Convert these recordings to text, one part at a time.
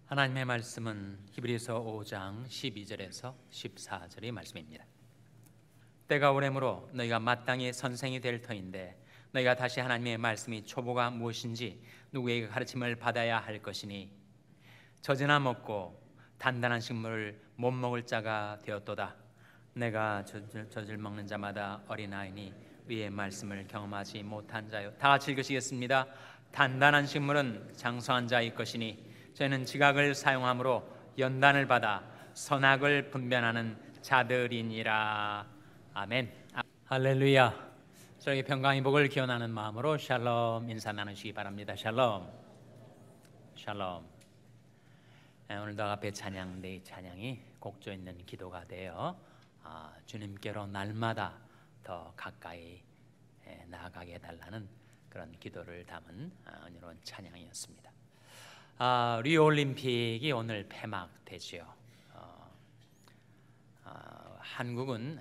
하나님의 말씀은 히브리서 5장 12절에서 14절의 말씀입니다. 때가 오래므로 너희가 마땅히 선생이 될 터인데 너희가 다시 하나님의 말씀이 초보가 무엇인지 누구에게 가르침을 받아야 할 것이니 젖이나 먹고 단단한 식물을 못 먹을 자가 되었도다. 내가 젖을 먹는 자마다 어린아이니 위의 말씀을 경험하지 못한 자요. 다 같이 읽으시겠습니다. 단단한 식물은 장성한 자의 것이니 저희는 지각을 사용함으로 연단을 받아 선악을 분별하는 자들이니라. 아멘. 할렐루야. 저에게 평강의 복을 기원하는 마음으로 샬롬 인사 나누시기 바랍니다. 샬롬. 샬롬. 오늘도 앞에 찬양대의 찬양이 곡조 있는 기도가 되어 주님께로 날마다 더 가까이 나아가게 해달라는 그런 기도를 담은 은혜로운 찬양이었습니다. 리오올림픽이 오늘 폐막되죠. 한국은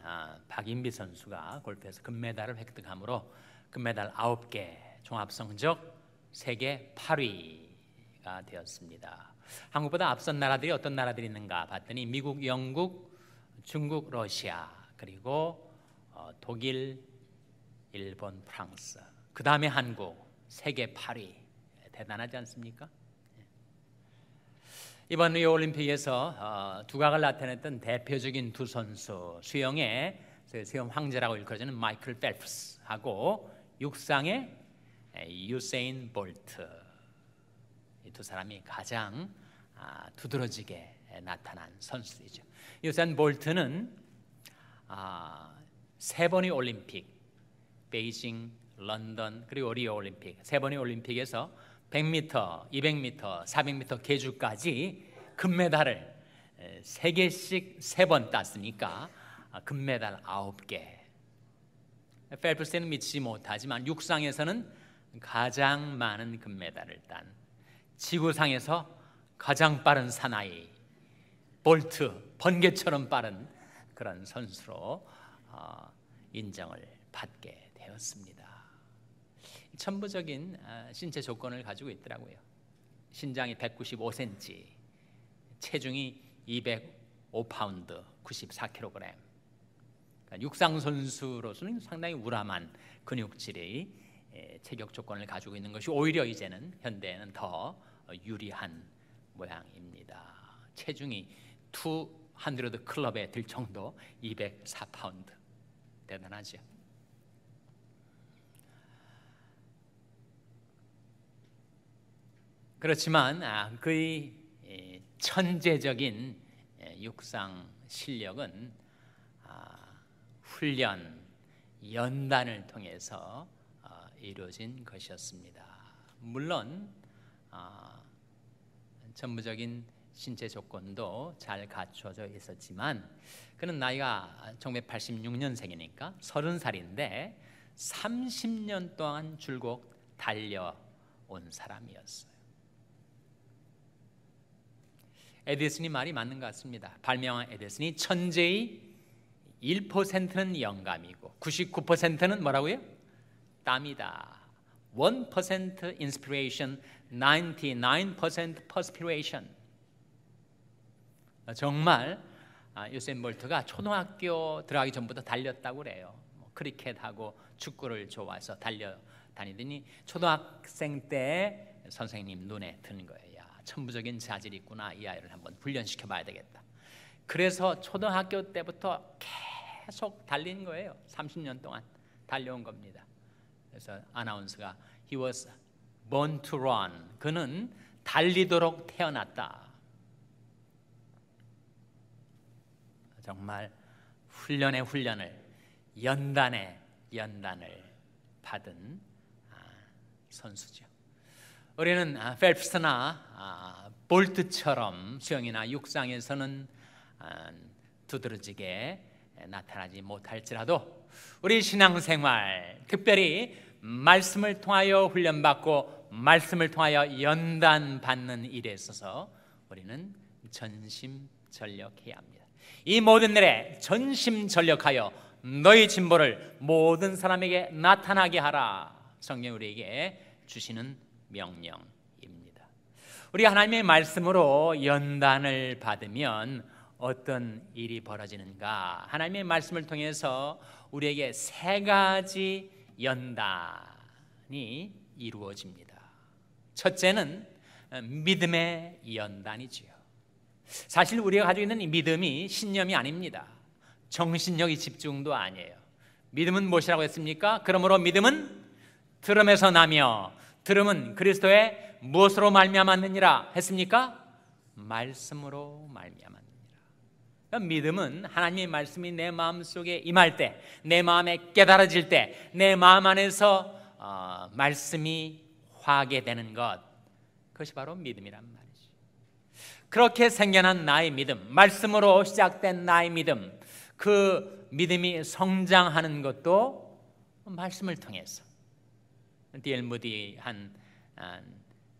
박인비 선수가 골프에서 금메달을 획득함으로 금메달 9개, 종합성적 세계 8위가 되었습니다. 한국보다 앞선 나라들이 어떤 나라들이 있는가 봤더니 미국, 영국, 중국, 러시아, 그리고 독일, 일본, 프랑스, 그 다음에 한국, 세계 8위. 대단하지 않습니까? 이번 리오올림픽에서 두각을 나타냈던 대표적인 두 선수, 수영의 수영 황제라고 일컬어지는 마이클 펠프스하고 육상의 유세인 볼트, 이 두 사람이 가장 두드러지게 나타난 선수이죠. 유세인 볼트는 3번의 올림픽, 베이징, 런던, 그리고 리오올림픽 3번의 올림픽에서 100m, 200m, 400m 계주까지 금메달을 3개씩 3번 땄으니까 금메달 9개. 펠프스는 믿지 못하지만 육상에서는 가장 많은 금메달을 딴, 지구상에서 가장 빠른 사나이 볼트, 번개처럼 빠른 그런 선수로 인정을 받게 되었습니다. 천부적인 신체 조건을 가지고 있더라고요. 신장이 195cm, 체중이 205파운드, 94kg. 그러니까 육상 선수로서는 상당히 우람한 근육질의 체격 조건을 가지고 있는 것이 오히려 이제는 현대에는 더 유리한 모양입니다. 체중이 200 클럽에 들 정도 204파운드. 대단하죠. 그렇지만 그의 천재적인 육상 실력은 훈련, 연단을 통해서 이루어진 것이었습니다. 물론 전부적인 신체 조건도 잘 갖춰져 있었지만 그는 나이가 1986년생이니까 30살인데 30년 동안 줄곧 달려온 사람이었어요. 에디슨이 말이 맞는 것 같습니다. 발명한 에디슨이 천재의 1%는 영감이고 99%는 뭐라고요? 땀이다. 1% inspiration, 99% perspiration. 정말 유세인 볼트가 초등학교 들어가기 전부터 달렸다고 그래요. 크리켓하고 축구를 좋아해서 달려다니더니 초등학생 때 선생님 눈에 드는 거예요. 천부적인 자질이 있구나. 이 아이를 한번 훈련시켜 봐야 되겠다. 그래서 초등학교 때부터 계속 달린 거예요. 30년 동안 달려온 겁니다. 그래서 아나운서가 He was born to run. 그는 달리도록 태어났다. 정말 훈련의 훈련을, 연단의 연단을 받은 선수죠. 우리는 펠프스나 볼트처럼 수영이나 육상에서는 두드러지게 나타나지 못할지라도 우리 신앙생활, 특별히 말씀을 통하여 훈련받고 말씀을 통하여 연단받는 일에 있어서 우리는 전심전력해야 합니다. 이 모든 일에 전심전력하여 너희 진보를 모든 사람에게 나타나게 하라. 성경이 우리에게 주시는 명령입니다. 우리 하나님의 말씀으로 연단을 받으면 어떤 일이 벌어지는가? 하나님의 말씀을 통해서 우리에게 세 가지 연단이 이루어집니다. 첫째는 믿음의 연단이지요. 사실 우리가 가지고 있는 이 믿음이 신념이 아닙니다. 정신력이 집중도 아니에요. 믿음은 무엇이라고 했습니까? 그러므로 믿음은 들음에서 나며 들음은 그리스도의 무엇으로 말미암았느니라 했습니까? 말씀으로 말미암았느니라. 그러니까 믿음은 하나님의 말씀이 내 마음속에 임할 때, 내 마음에 깨달아질 때, 내 마음 안에서 말씀이 화게 되는 것, 그것이 바로 믿음이란 말이죠. 그렇게 생겨난 나의 믿음, 말씀으로 시작된 나의 믿음, 그 믿음이 성장하는 것도 말씀을 통해서. D.L. 무디 한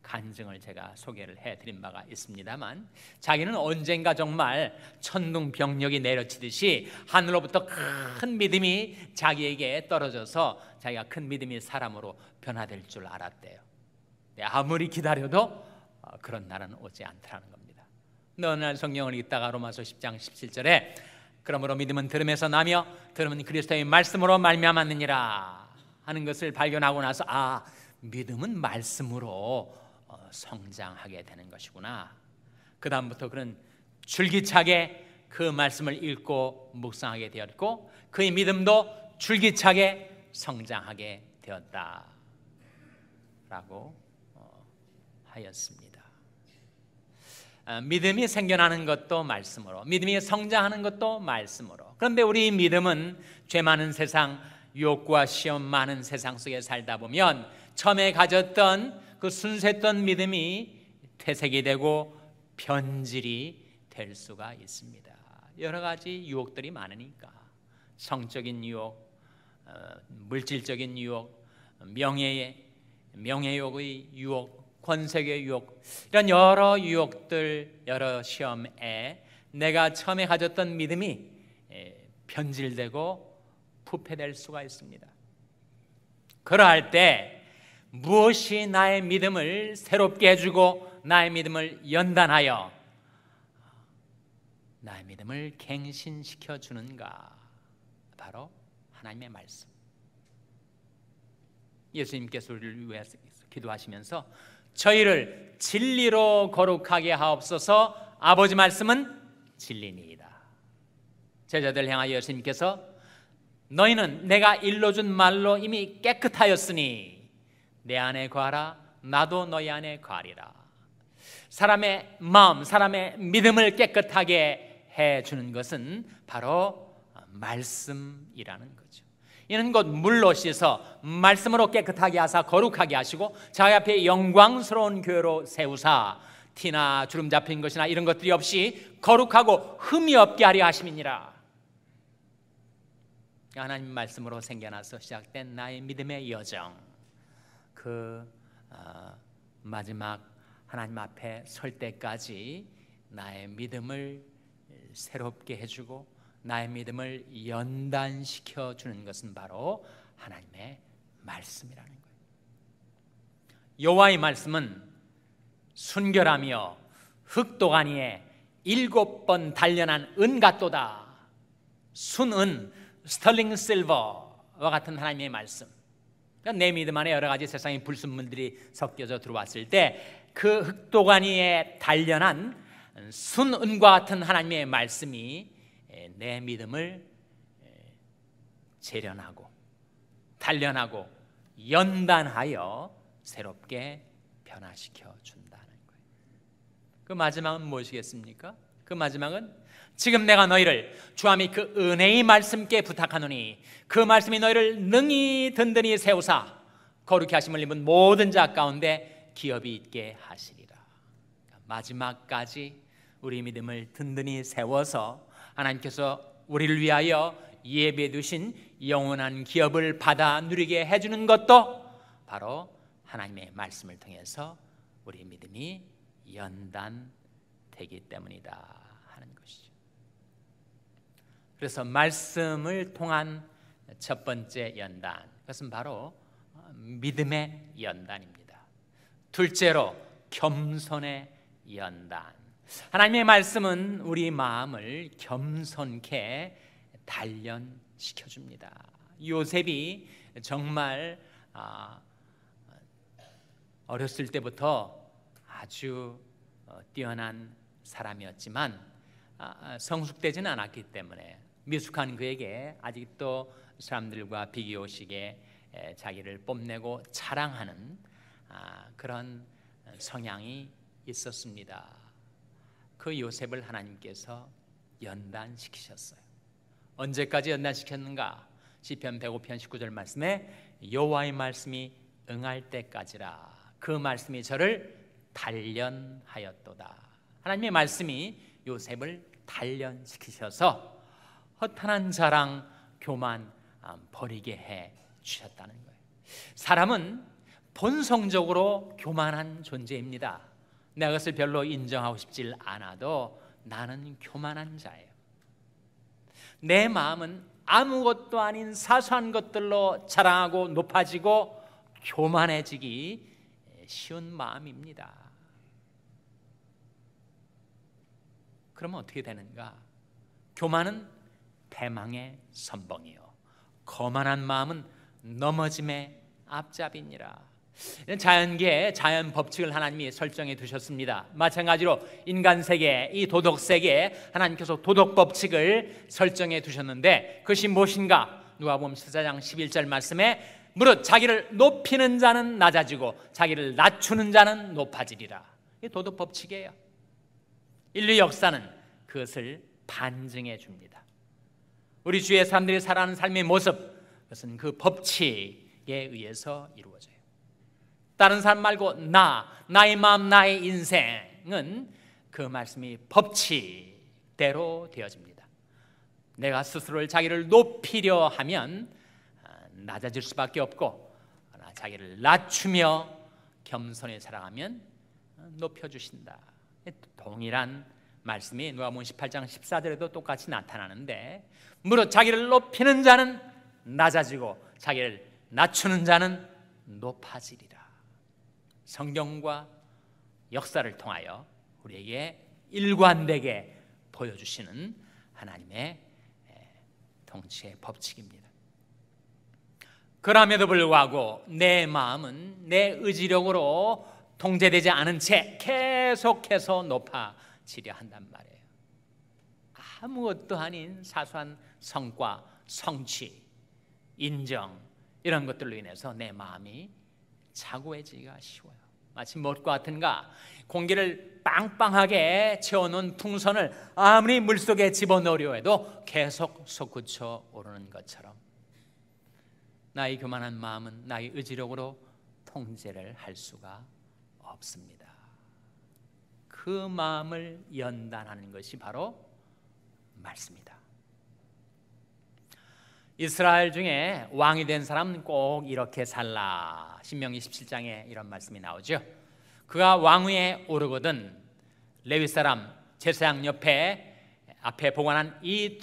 간증을 제가 소개를 해드린 바가 있습니다만, 자기는 언젠가 정말 천둥병력이 내려치듯이 하늘로부터 큰 믿음이 자기에게 떨어져서 자기가 큰 믿음의 사람으로 변화될 줄 알았대요. 아무리 기다려도 그런 날은 오지 않더라는 겁니다. 어느 날 성경을 읽다가 로마서 10장 17절에 그러므로 믿음은 들음에서 나며 들음은 그리스도의 말씀으로 말미암았느니라 하는 것을 발견하고 나서 믿음은 말씀으로 성장하게 되는 것이구나. 그 다음부터 그는 줄기차게 그 말씀을 읽고 묵상하게 되었고 그의 믿음도 줄기차게 성장하게 되었다라고 하였습니다. 믿음이 생겨나는 것도 말씀으로, 믿음이 성장하는 것도 말씀으로. 그런데 우리 믿음은 죄 많은 세상, 유혹과 시험 많은 세상 속에 살다 보면 처음에 가졌던 그 순수했던 믿음이 퇴색이 되고 변질이 될 수가 있습니다. 여러 가지 유혹들이 많으니까 성적인 유혹, 물질적인 유혹, 명예욕의 유혹, 권세의 유혹, 이런 여러 유혹들, 여러 시험에 내가 처음에 가졌던 믿음이 변질되고 부패될 수가 있습니다. 그러할 때 무엇이 나의 믿음을 새롭게 해주고 나의 믿음을 연단하여 나의 믿음을 갱신시켜 주는가? 바로 하나님의 말씀. 예수님께서 우리를 위해서 기도하시면서 저희를 진리로 거룩하게 하옵소서. 아버지 말씀은 진리니이다. 제자들 향하여 예수님께서 너희는 내가 일러준 말로 이미 깨끗하였으니 내 안에 거하라. 나도 너희 안에 거하리라. 사람의 마음, 사람의 믿음을 깨끗하게 해주는 것은 바로 말씀이라는 거죠. 이는 곧 물로 씻어 말씀으로 깨끗하게 하사 거룩하게 하시고 자기 앞에 영광스러운 교회로 세우사 티나 주름 잡힌 것이나 이런 것들이 없이 거룩하고 흠이 없게 하려 하심이니라. 하나님 말씀으로 생겨나서 시작된 나의 믿음의 여정, 그 마지막 하나님 앞에 설 때까지 나의 믿음을 새롭게 해주고 나의 믿음을 연단시켜 주는 것은 바로 하나님의 말씀이라는 거예요. 여호와의 말씀은 순결하며 흑도가니에 7번 단련한 은 같도다. 순은 스털링 실버와 같은 하나님의 말씀. 그러니까 내 믿음 안에 여러 가지 세상의 불순물들이 섞여져 들어왔을 때 그 흑도가니에 단련한 순은과 같은 하나님의 말씀이 내 믿음을 재련하고 단련하고 연단하여 새롭게 변화시켜 준다는 거예요. 그 마지막은 무엇이겠습니까? 그 마지막은 지금 내가 너희를 주와 및 그 은혜의 말씀께 부탁하노니 그 말씀이 너희를 능히 든든히 세우사 거룩히 하심을 입은 모든 자 가운데 기업이 있게 하시리라. 마지막까지 우리 믿음을 든든히 세워서 하나님께서 우리를 위하여 예비해 두신 영원한 기업을 받아 누리게 해주는 것도 바로 하나님의 말씀을 통해서 우리 믿음이 연단되기 때문이다 하는 것이죠. 그래서 말씀을 통한 첫 번째 연단, 그것은 바로 믿음의 연단입니다. 둘째로 겸손의 연단. 하나님의 말씀은 우리 마음을 겸손케 단련시켜줍니다. 요셉이 정말 어렸을 때부터 아주 뛰어난 사람이었지만 성숙되지는 않았기 때문에 미숙한 그에게 아직도 사람들과 비교식에 자기를 뽐내고 자랑하는 그런 성향이 있었습니다. 그 요셉을 하나님께서 연단시키셨어요. 언제까지 연단시켰는가? 시편 105편 19절 말씀에 여호와의 말씀이 응할 때까지라. 그 말씀이 저를 단련하였도다. 하나님의 말씀이 요셉을 단련시키셔서 허탄한 자랑, 교만 버리게 해 주셨다는 거예요. 사람은 본성적으로 교만한 존재입니다. 내가 그것을 별로 인정하고 싶지 않아도 나는 교만한 자예요. 내 마음은 아무것도 아닌 사소한 것들로 자랑하고 높아지고 교만해지기 쉬운 마음입니다. 그러면 어떻게 되는가? 교만은 패망의 선봉이요, 거만한 마음은 넘어짐의 앞잡이니라. 이런 자연계의 자연 법칙을 하나님이 설정해 두셨습니다. 마찬가지로 인간 세계, 이 도덕 세계에 하나님께서 도덕 법칙을 설정해 두셨는데 그것이 무엇인가? 누가복음 14장 11절 말씀에 무릇 자기를 높이는 자는 낮아지고 자기를 낮추는 자는 높아지리라. 이 도덕 법칙이에요. 인류 역사는 그것을 반증해 줍니다. 우리 주위의 사람들이 살아가는 삶의 모습, 그것은 그 법칙에 의해서 이루어져요. 다른 사람 말고 나의 마음, 나의 인생은 그 말씀이 법칙대로 되어집니다. 내가 스스로를 자기를 높이려 하면 낮아질 수밖에 없고, 자기를 낮추며 겸손히 살아가면 높여주신다. 동일한 말씀이 누가복음 18장 14절에도 똑같이 나타나는데, 무릇 자기를 높이는 자는 낮아지고 자기를 낮추는 자는 높아지리라. 성경과 역사를 통하여 우리에게 일관되게 보여주시는 하나님의 통치의 법칙입니다. 그럼에도 불구하고 내 마음은 내 의지력으로 통제되지 않은 채 계속해서 높아지려 한단 말이에요. 아무것도 아닌 사소한 성과, 성취, 인정, 이런 것들로 인해서 내 마음이 차고해지기가 쉬워요. 마치 무엇과 같은가? 공기를 빵빵하게 채워놓은 풍선을 아무리 물속에 집어넣으려 해도 계속 솟구쳐 오르는 것처럼, 나의 교만한 마음은 나의 의지력으로 통제를 할 수가 없습니다. 그 마음을 연단하는 것이 바로 말씀이다. 이스라엘 중에 왕이 된 사람은 꼭 이렇게 살라. 신명기 17장에 이런 말씀이 나오죠. 그가 왕위에 오르거든 레위 사람 제사장 앞에 보관한 이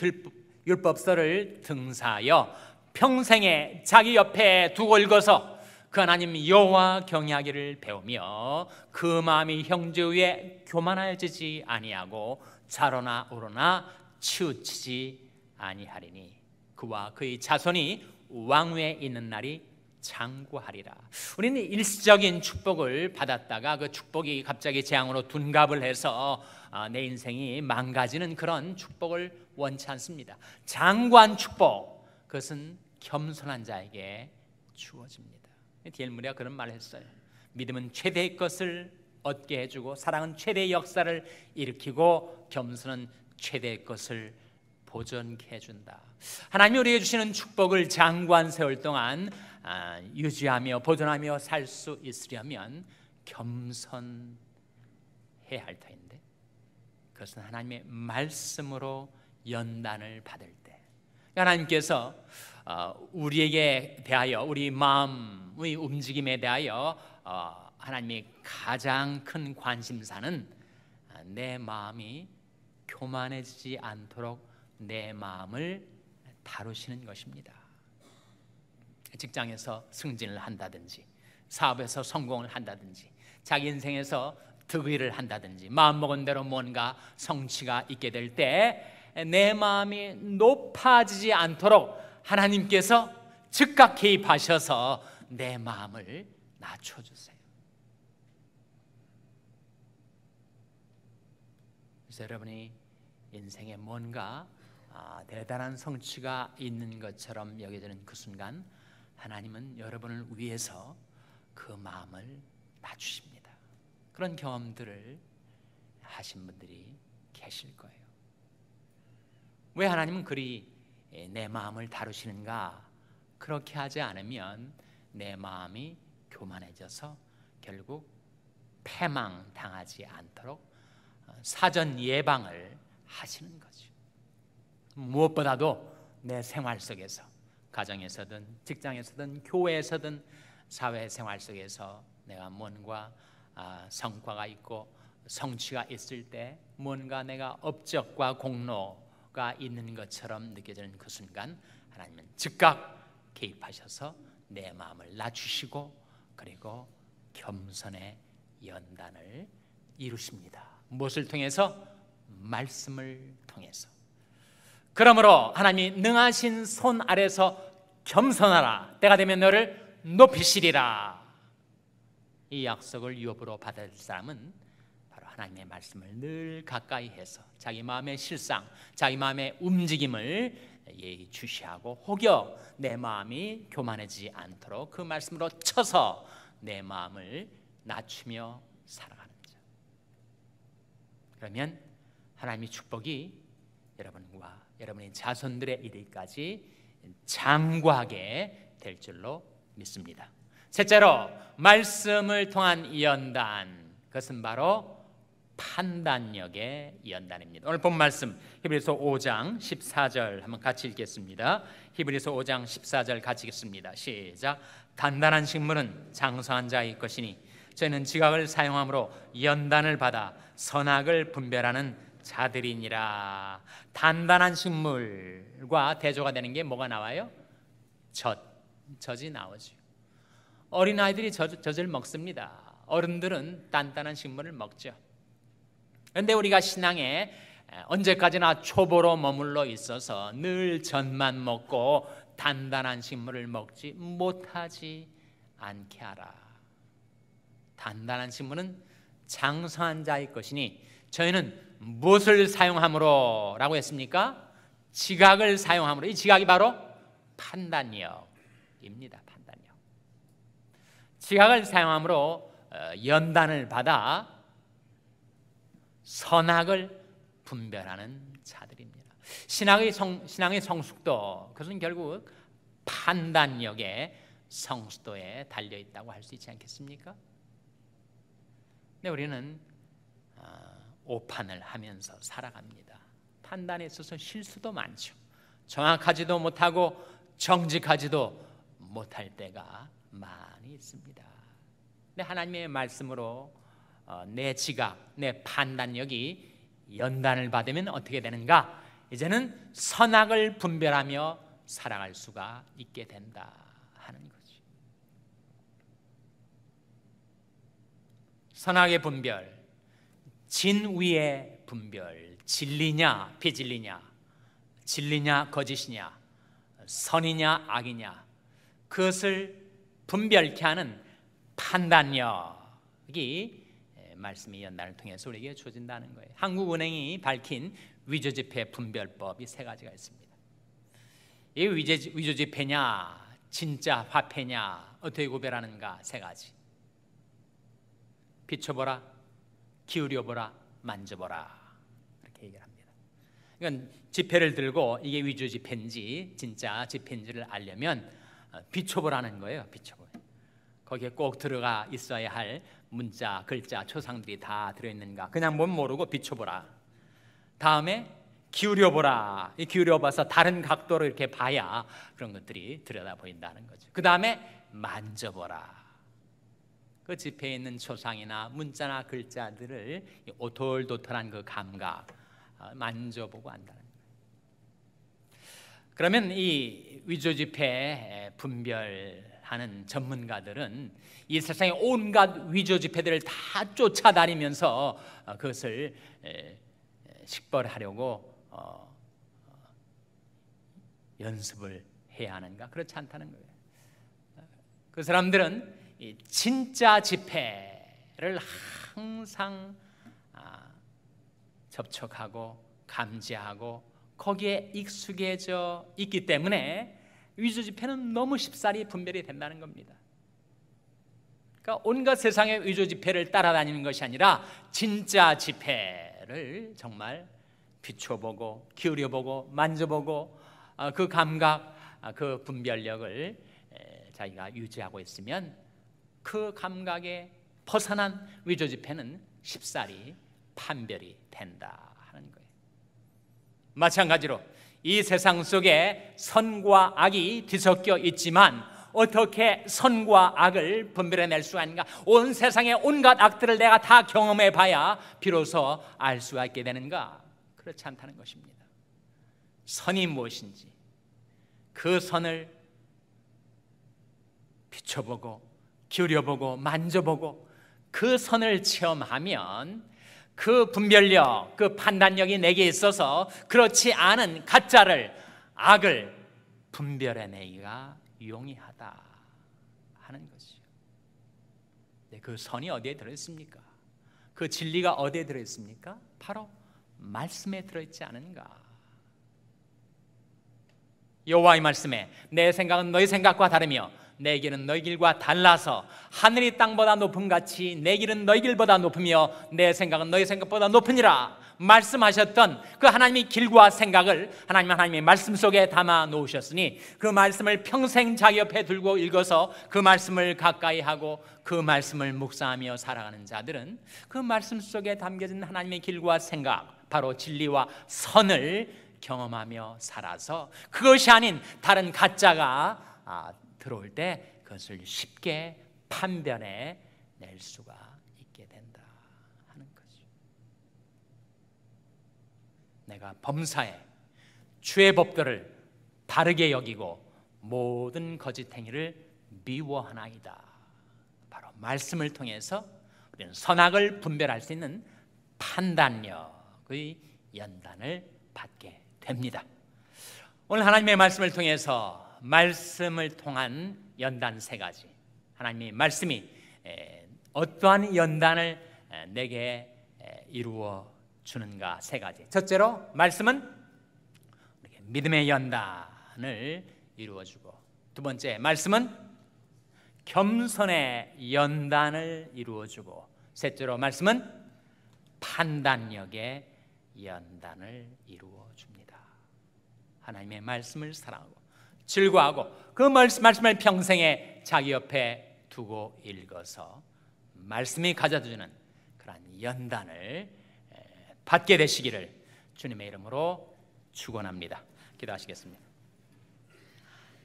율법서를 등사하여 평생에 자기 옆에 두고 읽어서 그 하나님 여호와 경외하기를 배우며 그 마음이 형제 위에 교만해지지 아니하고 좌로나 우로나 치우치지 아니하리니 그와 그의 자손이 왕위에 있는 날이 장구하리라. 우리는 일시적인 축복을 받았다가 그 축복이 갑자기 재앙으로 둔갑을 해서 내 인생이 망가지는 그런 축복을 원치 않습니다. 장구한 축복, 그것은 겸손한 자에게 주어집니다. 디엘 무리가 그런 말을 했어요. 믿음은 최대의 것을 얻게 해주고 사랑은 최대의 역사를 일으키고 겸손은 최대의 것을 보존케 해준다. 하나님이 우리에게 주시는 축복을 장구한 세월 동안 유지하며 보존하며 살 수 있으려면 겸손해야 할 터인데, 그것은 하나님의 말씀으로 연단을 받을 때 하나님께서 우리에게 대하여, 우리 마음의 움직임에 대하여 하나님이 가장 큰 관심사는 내 마음이 교만해지지 않도록 내 마음을 다루시는 것입니다. 직장에서 승진을 한다든지 사업에서 성공을 한다든지 자기 인생에서 득의를 한다든지 마음먹은 대로 뭔가 성취가 있게 될 때 내 마음이 높아지지 않도록 하나님께서 즉각 개입하셔서 내 마음을 낮춰주세요. 그래서 여러분이 인생에 뭔가 대단한 성취가 있는 것처럼 여겨지는 그 순간 하나님은 여러분을 위해서 그 마음을 낮추십니다. 그런 경험들을 하신 분들이 계실 거예요. 왜 하나님은 그리 내 마음을 다루시는가? 그렇게 하지 않으면 내 마음이 교만해져서 결국 패망당하지 않도록 사전 예방을 하시는 거죠. 무엇보다도 내 생활 속에서, 가정에서든 직장에서든 교회에서든 사회생활 속에서 내가 뭔가 성과가 있고 성취가 있을 때 뭔가 내가 업적과 공로가 있는 것처럼 느껴지는 그 순간 하나님은 즉각 개입하셔서 내 마음을 낮추시고 그리고 겸손의 연단을 이루십니다. 무엇을 통해서? 말씀을 통해서. 그러므로 하나님이 능하신 손 아래서 겸손하라. 때가 되면 너를 높이시리라. 이 약속을 유업으로 받을 사람은 바로 하나님의 말씀을 늘 가까이 해서 자기 마음의 실상, 자기 마음의 움직임을 예의주시하고 혹여 내 마음이 교만해지지 않도록 그 말씀으로 쳐서 내 마음을 낮추며 살아가는 자. 그러면 하나님의 축복이 여러분과 여러분의 자손들의 이르기까지 장구하게 될 줄로 믿습니다. 셋째로 말씀을 통한 연단, 그것은 바로 판단력의 연단입니다. 오늘 본 말씀 히브리서 5장 14절 한번 같이 읽겠습니다. 히브리서 5장 14절 같이 읽습니다. 시작. 단단한 식물은 장성한 자의 것이니 저희는 지각을 사용함으로 연단을 받아 선악을 분별하는 자들이니라. 단단한 식물과 대조가 되는 게 뭐가 나와요? 젖이 나오죠. 어린아이들이 젖을 먹습니다. 어른들은 단단한 식물을 먹죠. 그런데 우리가 신앙에 언제까지나 초보로 머물러 있어서 늘 젖만 먹고 단단한 식물을 먹지 못하지 않게 하라. 단단한 식물은 장성한 자의 것이니 저희는 무엇을 사용함으로 라고 했습니까? 지각을 사용함으로. 이 지각이 바로 판단력입니다. 판단력. 지각을 사용함으로 연단을 받아 선악을 분별하는 자들입니다. 신앙의 성숙도, 그것은 결국 판단력의 성숙도에 달려있다고 할 수 있지 않겠습니까? 근데 우리는 오판을 하면서 살아갑니다. 판단에 있어서 실수도 많죠. 정확하지도 못하고 정직하지도 못할 때가 많이 있습니다. 근데 하나님의 말씀으로 내 지각, 내 판단력이 연단을 받으면 어떻게 되는가? 이제는 선악을 분별하며 살아갈 수가 있게 된다 하는 거지. 선악의 분별, 진위의 분별, 진리냐 비진리냐, 진리냐 거짓이냐, 선이냐 악이냐, 그것을 분별케 하는 판단력이 말씀의 연단을 통해서 우리에게 주어진다는 거예요. 한국은행이 밝힌 위조지폐 분별법이 세 가지가 있습니다. 이 위조지폐냐 진짜 화폐냐 어떻게 구별하는가? 세 가지. 비춰보라, 기울여보라, 만져보라, 이렇게 얘기를 합니다. 그러니까 지폐를 들고 이게 위조지폐인지 진짜 지폐인지를 알려면 비춰보라는 거예요. 비춰보라. 거기에 꼭 들어가 있어야 할 문자, 글자, 초상들이 다 들어있는가 그냥 못 모르고 비춰보라. 다음에 기울여보라. 기울여봐서 다른 각도로 이렇게 봐야 그런 것들이 들여다 보인다는 거죠. 그 다음에 만져보라. 그 지폐에 있는 초상이나 문자나 글자들을 오돌도돌한 그 감각 만져보고 안다는 거예요. 그러면 이 위조지폐 분별하는 하는 전문가들은 이 세상의 온갖 위조 지폐들을 다 쫓아다니면서 그것을 식벌하려고 연습을 해야 하는가? 그렇지 않다는 거예요. 그 사람들은 이 진짜 지폐를 항상 접촉하고 감지하고 거기에 익숙해져 있기 때문에 위조 지폐는 너무 쉽사리 분별이 된다는 겁니다. 그러니까 온갖 세상의 위조 지폐를 따라다니는 것이 아니라 진짜 지폐를 정말 비춰보고 기울여보고 만져보고 그 감각, 그 분별력을 자기가 유지하고 있으면 그 감각에 벗어난 위조 지폐는 쉽사리 판별이 된다 하는 거예요. 마찬가지로 이 세상 속에 선과 악이 뒤섞여 있지만 어떻게 선과 악을 분별해낼 수가 있는가? 온 세상의 온갖 악들을 내가 다 경험해 봐야 비로소 알 수가 있게 되는가? 그렇지 않다는 것입니다. 선이 무엇인지 그 선을 비춰보고 기울여보고 만져보고 그 선을 체험하면 그 분별력, 그 판단력이 내게 있어서 그렇지 않은 가짜를, 악을 분별해내기가 용이하다 하는 것이죠. 그 선이 어디에 들어있습니까? 그 진리가 어디에 들어있습니까? 바로 말씀에 들어있지 않은가? 여호와의 말씀에 내 생각은 너희 생각과 다르며 내 길은 너희 길과 달라서 하늘이 땅보다 높음 같이 내 길은 너희 길보다 높으며 내 생각은 너희 생각보다 높으니라 말씀하셨던 그 하나님의 길과 생각을 하나님의 말씀 속에 담아 놓으셨으니 그 말씀을 평생 자기 옆에 들고 읽어서 그 말씀을 가까이 하고 그 말씀을 묵상하며 살아가는 자들은 그 말씀 속에 담겨진 하나님의 길과 생각, 바로 진리와 선을 경험하며 살아서 그것이 아닌 다른 가짜가 들어올 때 그것을 쉽게 판별해 낼 수가 있게 된다 하는 거죠. 내가 범사에 주의 법도를 바르게 여기고 모든 거짓 행위를 미워하나이다. 바로 말씀을 통해서 우리는 선악을 분별할 수 있는 판단력의 연단을 받게 됩니다. 오늘 하나님의 말씀을 통해서 말씀을 통한 연단 세 가지, 하나님의 말씀이 어떠한 연단을 내게 이루어 주는가 세 가지. 첫째로 말씀은 믿음의 연단을 이루어주고, 두 번째 말씀은 겸손의 연단을 이루어주고, 셋째로 말씀은 판단력의 연단을 이루어줍니다. 하나님의 말씀을 사랑하고 즐거워하고 그 말씀을 평생에 자기 옆에 두고 읽어서 말씀이 가져다주는 그런 연단을 받게 되시기를 주님의 이름으로 축원합니다. 기도하시겠습니다.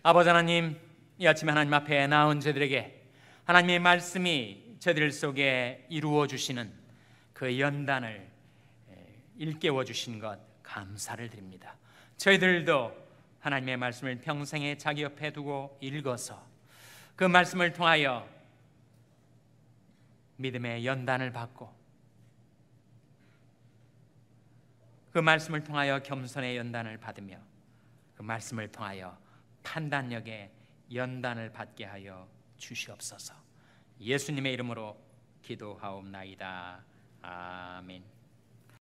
아버지 하나님, 이 아침에 하나님 앞에 나온 저들에게 하나님의 말씀이 저들 속에 이루어 주시는 그 연단을 일깨워 주신 것 감사를 드립니다. 저희들도 하나님의 말씀을 평생에 자기 옆에 두고 읽어서 그 말씀을 통하여 믿음의 연단을 받고 그 말씀을 통하여 겸손의 연단을 받으며 그 말씀을 통하여 판단력의 연단을 받게 하여 주시옵소서. 예수님의 이름으로 기도하옵나이다. 아멘.